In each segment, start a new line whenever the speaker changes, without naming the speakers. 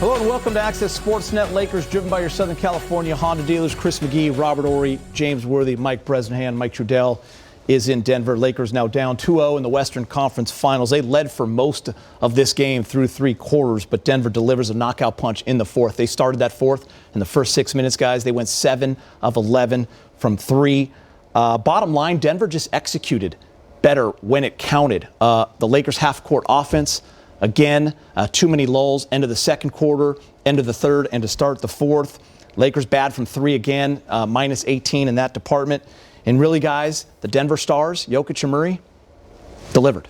Hello and welcome to Access Sportsnet. Lakers driven by your Southern California Honda dealers. Chris McGee, Robert Horry, James Worthy, Mike Bresnahan, Mike Trudell is in Denver. Lakers now down 2-0 in the Western Conference Finals. They led for most of this game through three quarters, but Denver delivers a knockout punch in the fourth. They started that fourth in the first 6 minutes, guys. They went 7 of 11 from three. Bottom line, Denver just executed better when it counted. The Lakers half-court offense, again, too many lulls, end of the second quarter, end of the third, and to start the fourth. Lakers bad from three again, minus 18 in that department. And really, guys, the Denver Stars, Jokic and Murray, delivered.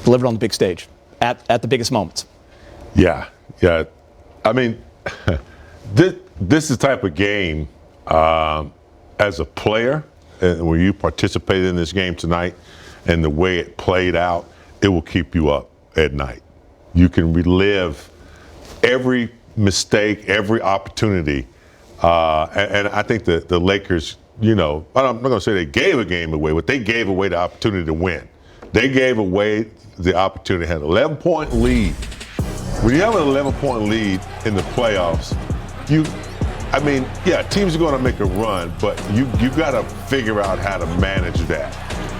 Delivered on the big stage at the biggest moments.
Yeah. I mean, this is the type of game, as a player, and when you participated in this game tonight and the way it played out, it will keep you up at night. You can relive every mistake, every opportunity. And I think the Lakers, I'm not going to say they gave a game away, but they gave away the opportunity to win. They gave away the opportunity to have an 11-point lead. When you have an 11-point lead in the playoffs, teams are going to make a run, but you got to figure out how to manage that.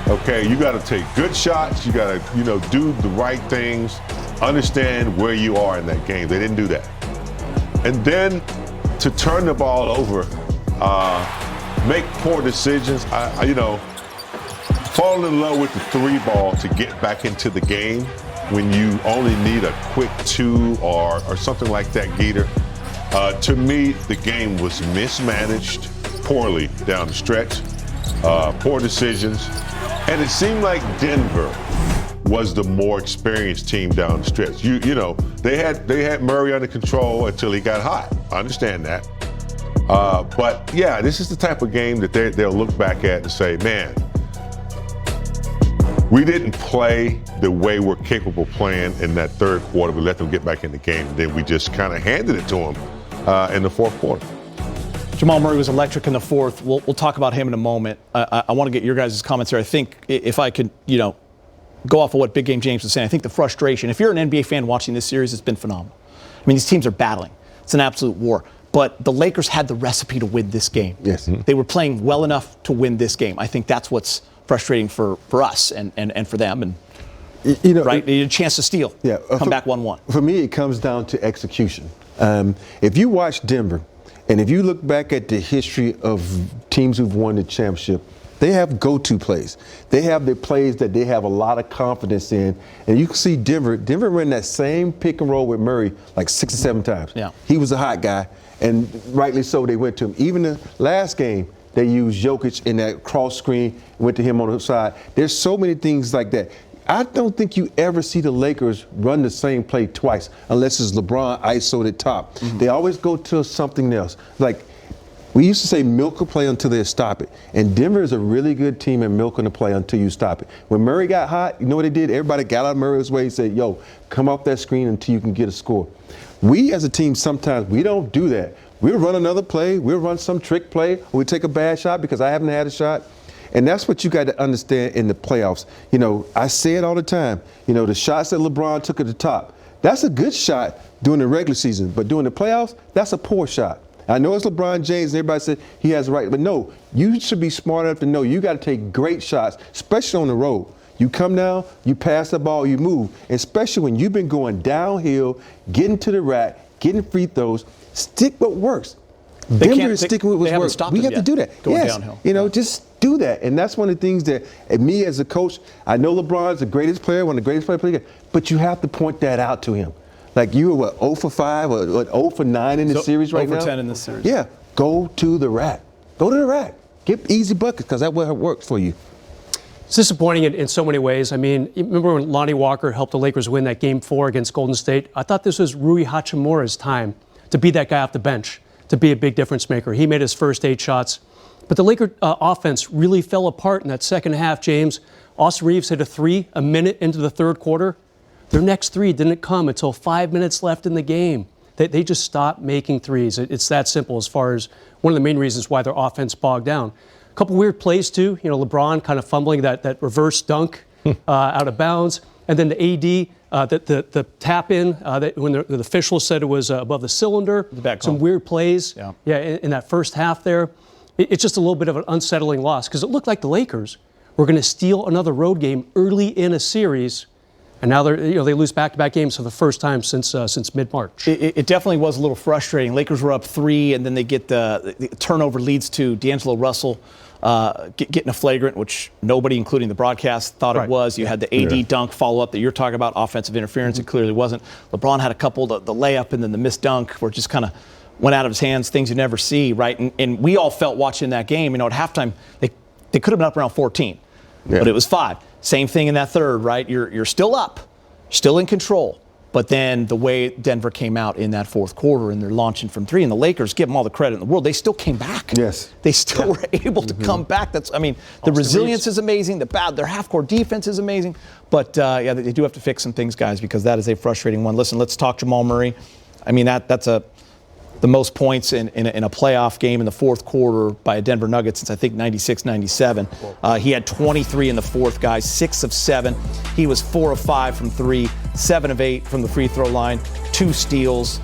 Okay, you got to take good shots. You got to, do the right things, understand where you are in that game. They didn't do that. And then to turn the ball over, make poor decisions. Fall in love with the three ball to get back into the game when you only need a quick two or something like that, Geeter. To me, the game was mismanaged poorly down the stretch, poor decisions. And it seemed like Denver was the more experienced team down the stretch. They had Murray under control until he got hot. I understand that. But yeah, this is the type of game that they'll look back at and say, man, we didn't play the way we're capable of playing in that third quarter. We let them get back in the game, and then we just kind of handed it to them in the fourth quarter.
Jamal Murray was electric in the fourth. We'll talk about him in a moment. I want to get your guys' comments here. I think if I could, go off of what Big Game James was saying, I think the frustration, if you're an NBA fan watching this series, it's been phenomenal. I mean, these teams are battling. It's an absolute war. But the Lakers had the recipe to win this game.
Yes.
They were playing well enough to win this game. I think that's what's frustrating for us and for them. And right, they had a chance to steal.
Yeah,
come back 1-1.
For me, it comes down to execution. If you watch Denver, and if you look back at the history of teams who've won the championship, they have go-to plays. They have the plays that they have a lot of confidence in. And you can see Denver ran that same pick and roll with Murray like 6 or 7 times.
Yeah.
He was a hot guy, and rightly so they went to him. Even the last game, they used Jokic in that cross screen, went to him on the side. There's so many things like that. I don't think you ever see the Lakers run the same play twice unless it's LeBron ISO'd at top. Mm-hmm. They always go to something else. Like, we used to say milk a play until they stop it. And Denver is a really good team at milking the play until you stop it. When Murray got hot, you know what they did? Everybody got out of Murray's way and said, yo, come off that screen until you can get a score. We as a team, sometimes we don't do that. We'll run another play. We'll run some trick play. Or we take a bad shot because I haven't had a shot. And that's what you got to understand in the playoffs. I say it all the time. The shots that LeBron took at the top, that's a good shot during the regular season. But during the playoffs, that's a poor shot. I know it's LeBron James, and everybody said he has a right. But no, you should be smart enough to know you got to take great shots, especially on the road. You come down, you pass the ball, you move. Especially when you've been going downhill, getting to the rack, getting free throws. Stick what works. Denver is sticking with what works. We have to do that.
Going
yes.
Downhill.
Just do that. And that's one of the things that, me as a coach, I know LeBron's the greatest player, one of the greatest players, but you have to point that out to him. Like you were 0 for 5 or 0 for 9 in the series right now?
0 for 10 in the series.
Yeah. Go to the rack. Go to the rack. Get easy buckets because that's what works for you.
It's disappointing in so many ways. I mean, remember when Lonnie Walker helped the Lakers win that Game 4 against Golden State? I thought this was Rui Hachimura's time to be that guy off the bench, to be a big difference maker. He made his first 8 shots. But the Laker offense really fell apart in that second half, James. Austin Reeves hit a 3 a minute into the third quarter. Their next 3 didn't come until 5 minutes left in the game. They just stopped making threes. It's that simple as far as one of the main reasons why their offense bogged down. A couple weird plays, too. LeBron kind of fumbling that reverse dunk out of bounds. And then the AD The tap in when the official said it was above the cylinder.
back
some
home.
weird plays.
Yeah.
In that first half there, it's just a little bit of an unsettling loss because it looked like the Lakers were going to steal another road game early in a series. And now they lose back-to-back games for the first time since mid-March.
It definitely was a little frustrating. Lakers were up 3, and then they get the turnover leads to D'Angelo Russell getting a flagrant, which nobody, including the broadcast, thought it was. You had the AD dunk follow-up that you're talking about, offensive interference. It clearly wasn't. LeBron had a couple, the layup and then the missed dunk, where it just kind of went out of his hands, things you never see, right? And we all felt watching that game, at halftime, they could have been up around 14, but it was 5. Same thing in that third, right? You're still up, still in control. But then the way Denver came out in that fourth quarter and they're launching from 3, and the Lakers, give them all the credit in the world, they still came back.
Yes.
They still were able to come back. The resilience is amazing. Their half-court defense is amazing. But, they do have to fix some things, guys, because that is a frustrating one. Listen, let's talk Jamal Murray. That's the most points in a playoff game in the fourth quarter by a Denver Nuggets since, I think, 96-97. He had 23 in the fourth, guys, 6 of 7. He was 4 of 5 from 3, 7 of 8 from the free throw line, 2 steals.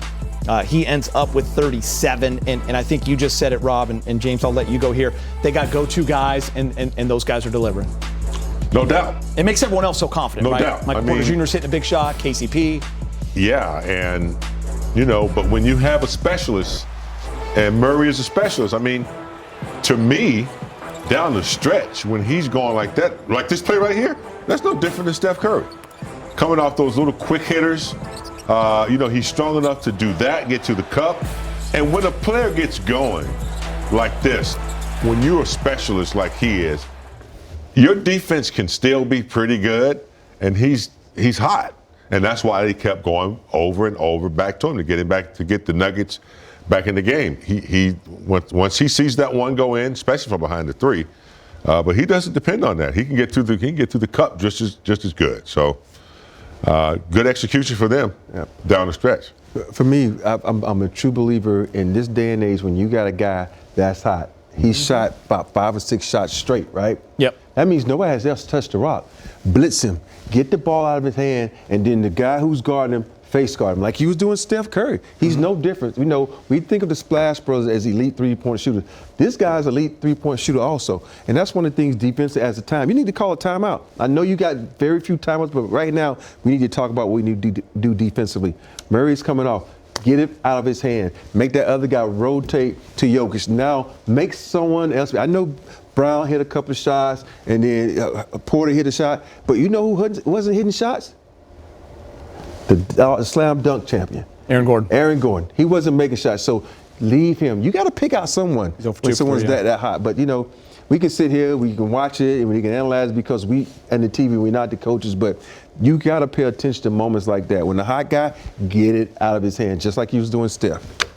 He ends up with 37, and I think you just said it, Rob, and James, I'll let you go here. They got go-to guys, and those guys are delivering.
No doubt.
It makes everyone else so confident,
No
right?
doubt.
Michael Porter Jr.'s hitting a big shot, KCP.
Yeah, and but when you have a specialist, and Murray is a specialist, to me, down the stretch, when he's going like that, like this play right here, that's no different than Steph Curry. Coming off those little quick hitters, he's strong enough to do that, get to the cup. And when a player gets going like this, when you're a specialist like he is, your defense can still be pretty good, and he's hot. And that's why they kept going over and over back to him to get him back, to get the Nuggets back in the game. He once he sees that one go in, especially from behind the 3, but he doesn't depend on that. He can get to the cup just as good. So good execution for them down the stretch.
For me, I'm a true believer in this day and age when you got a guy that's hot. He shot about 5 or 6 shots straight, right?
Yep.
That means nobody has else touched the rock. Blitz him, get the ball out of his hand, and then the guy who's guarding him, face guard him, like he was doing Steph Curry. He's no different. We think of the Splash Brothers as elite three-point shooters. This guy's elite three-point shooter also. And that's one of the things defense as a time. You need to call a timeout. I know you got very few timeouts, but right now we need to talk about what we need to do defensively. Murray's coming off. Get it out of his hand. Make that other guy rotate to Jokic. Now make someone else. I know Brown hit a couple of shots, and then Porter hit a shot. But you know who wasn't hitting shots? The slam dunk champion.
Aaron Gordon. He wasn't making shots. So leave him. You got to pick out someone when someone's that hot. But, we can sit here, we can watch it, and we can analyze it because we, and the TV, we're not the coaches, but you got to pay attention to moments like that. When the hot guy, get it out of his hand, just like he was doing Steph.